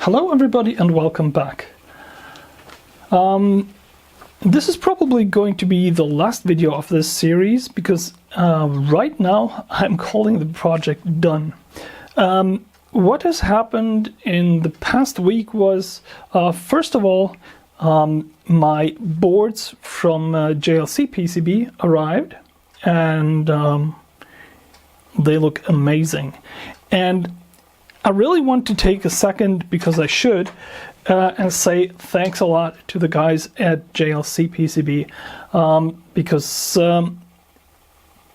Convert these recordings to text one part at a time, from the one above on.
Hello everybody and welcome back. This is probably going to be the last video of this series because right now I'm calling the project done. What has happened in the past week was, first of all, my boards from JLC PCB arrived and they look amazing. And I really want to take a second, because I should, and say thanks a lot to the guys at JLC PCB, because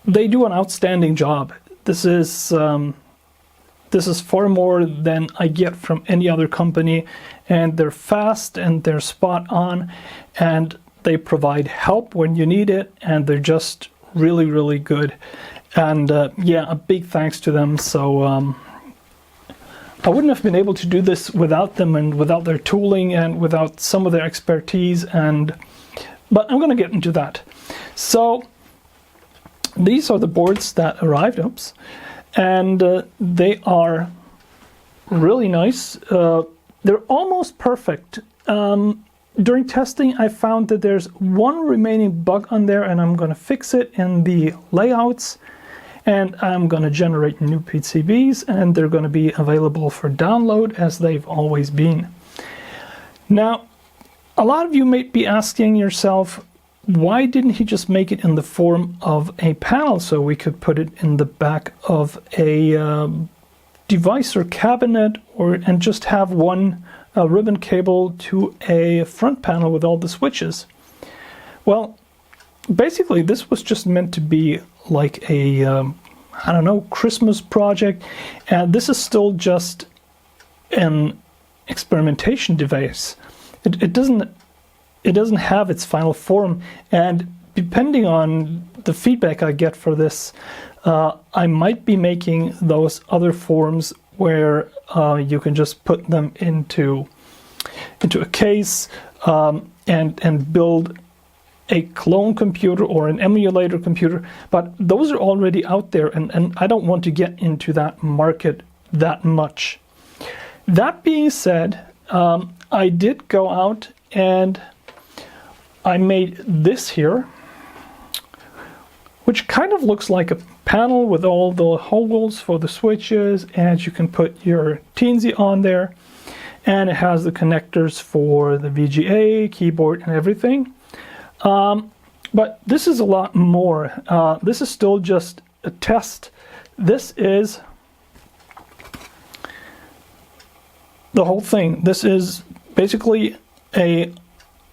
they do an outstanding job. This is far more than I get from any other company, and they're fast and they're spot on, and they provide help when you need it, and they're just really good. And yeah, a big thanks to them. So I wouldn't have been able to do this without them and without their tooling and without some of their expertise, but I'm going to get into that. So these are the boards that arrived, and they are really nice. They're almost perfect. During testing I found that there's one remaining bug on there, and I'm going to fix it in the layouts. And I'm going to generate new PCBs, and they're going to be available for download as they've always been. Now, a lot of you may be asking yourself, why didn't he just make it in the form of a panel so we could put it in the back of a device or cabinet, and just have one ribbon cable to a front panel with all the switches? Well, basically this was just meant to be like a I don't know, Christmas project, and this is still just an experimentation device. It doesn't have its final form, and depending on the feedback I get for this, I might be making those other forms where you can just put them into a case and build a clone computer or an emulator computer, but those are already out there, and I don't want to get into that market that much. That being said, I did go out and I made this here, which kind of looks like a panel with all the holes for the switches, and you can put your Teensy on there, and it has the connectors for the VGA, keyboard, and everything. But this is a lot more. This is still just a test. This is the whole thing. This is basically a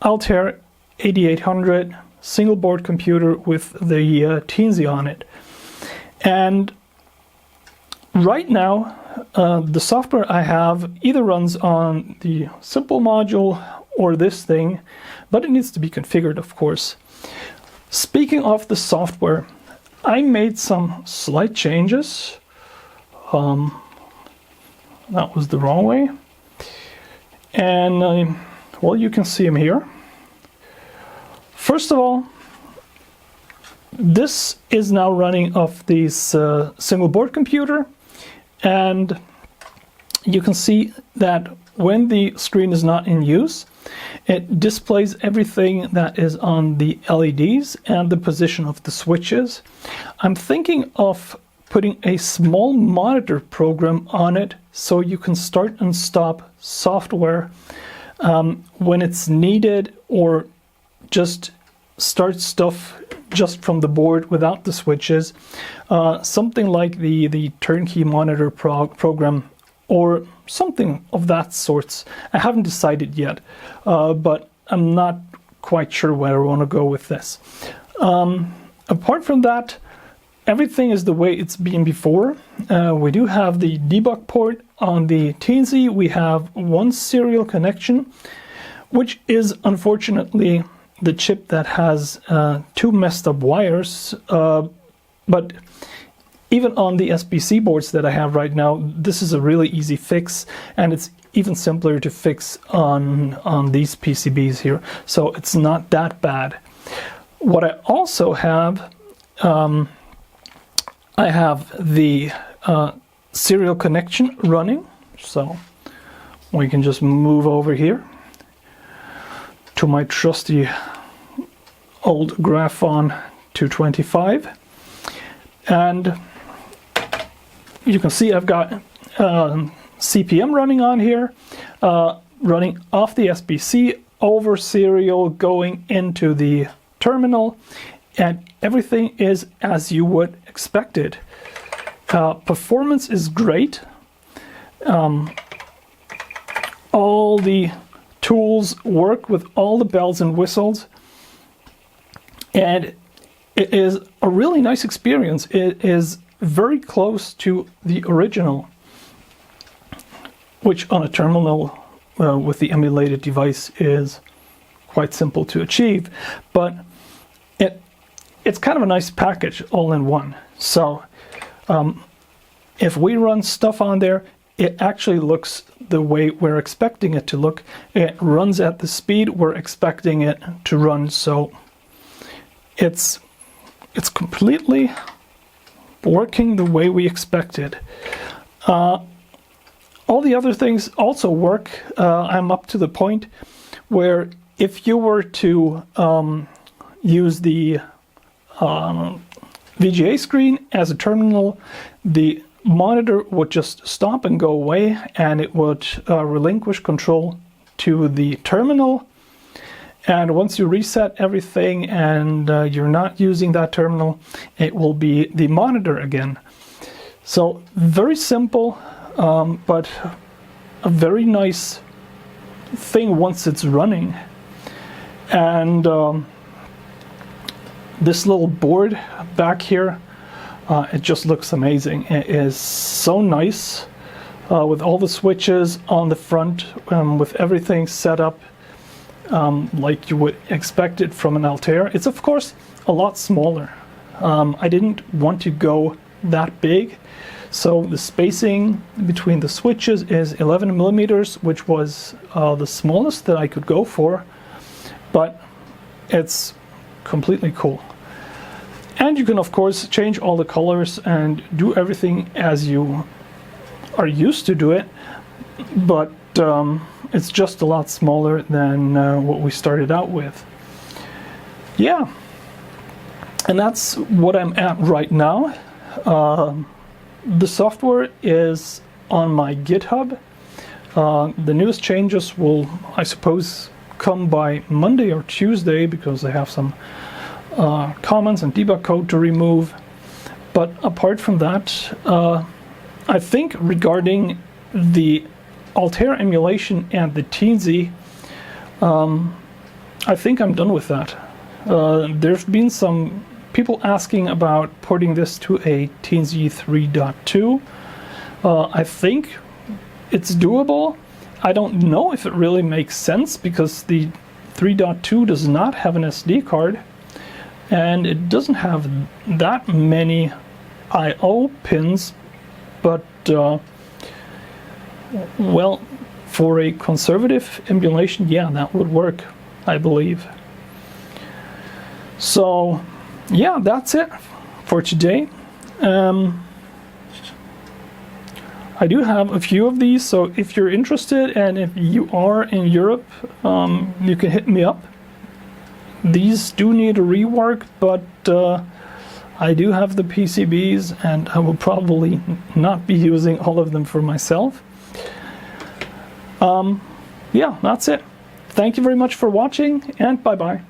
Altair 8800 single board computer with the Teensy on it. And right now, the software I have either runs on the simple module or this thing, but it needs to be configured, of course. Speaking of the software, I made some slight changes. That was the wrong way. And, well, you can see them here. First of all, this is now running off this single board computer, and you can see that when the screen is not in use, it displays everything that is on the LEDs and the position of the switches. I'm thinking of putting a small monitor program on it so you can start and stop software when it's needed, or just start stuff just from the board without the switches. Something like the turnkey monitor program, or something of that sort. I haven't decided yet, but I'm not quite sure where I want to go with this. Apart from that, everything is the way it's been before. We do have the debug port on the Teensy. We have one serial connection, which is unfortunately the chip that has two messed up wires, but even on the SBC boards that I have right now, this is a really easy fix, and it's even simpler to fix on these PCBs here, so it's not that bad. What I also have, I have the serial connection running, so we can just move over here to my trusty old Graphon 225, and you can see I've got CPM running on here, running off the SBC over serial going into the terminal, and everything is as you would expect it. Performance is great. All the tools work with all the bells and whistles, and it is a really nice experience. It is very close to the original, which on a terminal with the emulated device is quite simple to achieve, but it's kind of a nice package all in one. So if we run stuff on there, it actually looks the way we're expecting it to look. It runs at the speed we're expecting it to run, so it's completely working the way we expected. All the other things also work. I'm up to the point where if you were to use the VGA screen as a terminal, the monitor would just stop and go away, and it would relinquish control to the terminal. And once you reset everything and you're not using that terminal, it will be the monitor again. So very simple, but a very nice thing once it's running. And this little board back here, it just looks amazing. It is so nice with all the switches on the front, with everything set up like you would expect it from an Altair. It's of course a lot smaller. I didn't want to go that big, so the spacing between the switches is 11 millimeters, which was the smallest that I could go for, but it's completely cool. And you can of course change all the colors and do everything as you are used to do it, but it's just a lot smaller than what we started out with. Yeah, and that's what I'm at right now. The software is on my GitHub. The newest changes will, I suppose, come by Monday or Tuesday, because I have some comments and debug code to remove. But apart from that, I think regarding the Altair emulation and the Teensy, I think I'm done with that. There's been some people asking about porting this to a Teensy 3.2. I think it's doable. I don't know if it really makes sense, because the 3.2 does not have an SD card, and it doesn't have that many I/O pins, but well, for a conservative emulation, yeah, that would work, I believe. So yeah, that's it for today. I do have a few of these, so if you're interested and if you are in Europe, you can hit me up. These do need a rework, but I do have the PCBs, and I will probably not be using all of them for myself. Yeah, that's it. Thank you very much for watching, and bye-bye.